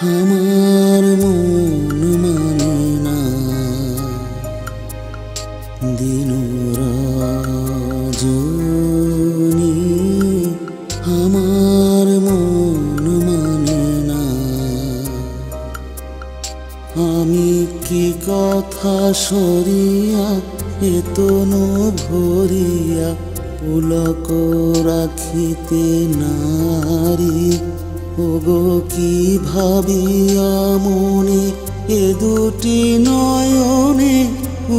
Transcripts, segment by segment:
আমার মন মানে না দিন রজনী, আমার মন মানে না। আমি কি কথা সরিয়া এতনু ভরিয়া পুলক রাখিতে নারী, ওগো কি ভাবিয়া মনে এ দুটি নয়নে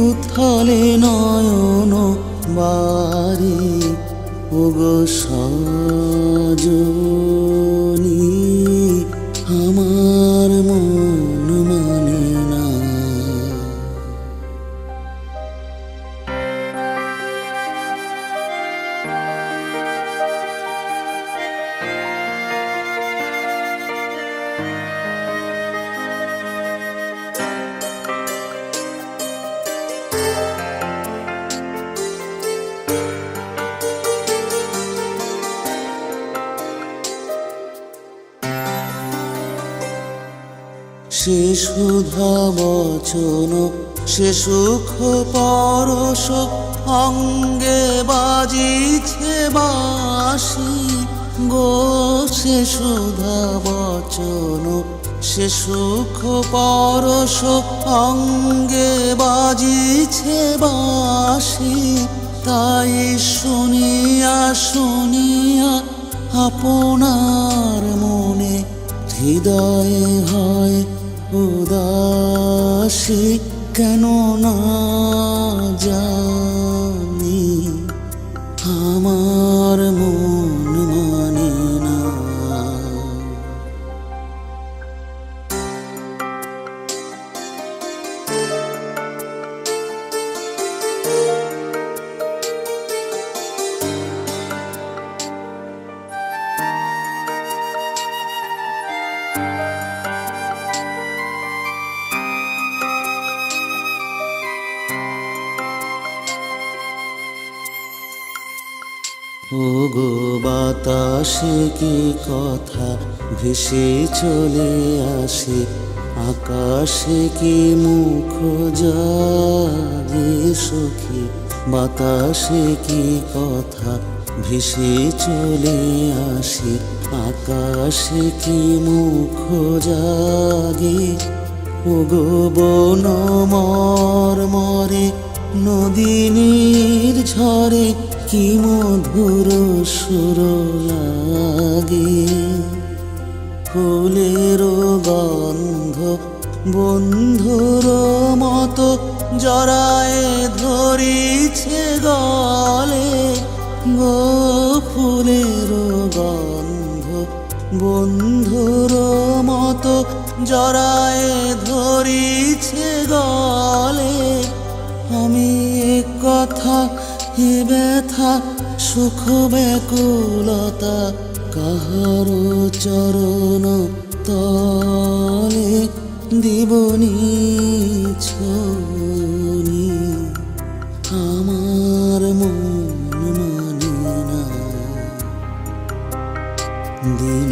উথালে নয়ন বারি, ওগো সজনী আমার মন মানে না। সে সুধা বচন সে সুখ পরশ অঙ্গে বাজিছে বাঁশি গো, সে সুধা বচন সে সুখ পরশ অঙ্গে বাজিছে বাঁশি, তাই শুনিয়া শুনিয়া আপনার মনে হৃদয়ে হয় উদাসী, কেন না জানি আমার মন মানে না। ওগো বাতাসে কি কথা ভেসে চলে আসে, আকাশে কি মুখ জাগে সখী, বাতাসে কি কথা ভেসে চলে আসে, আকাশে কি মুখ জাগে, ওগো বন মর্মরে নদীনীর ঝরে কি মধুর সুর লাগে, ফুলের গন্ধ বন্ধুর মতো জড়ায় ধরিছে গলে গো, ফুলের গন্ধ বন্ধুর মতো জড়ায় ধরিছে গলে, আমি এ কথা এ ব্যথা সুখ ব্যাকুলতা কাহার চরণ তলে দিবনি ছনি, আমার মন মানে না দিন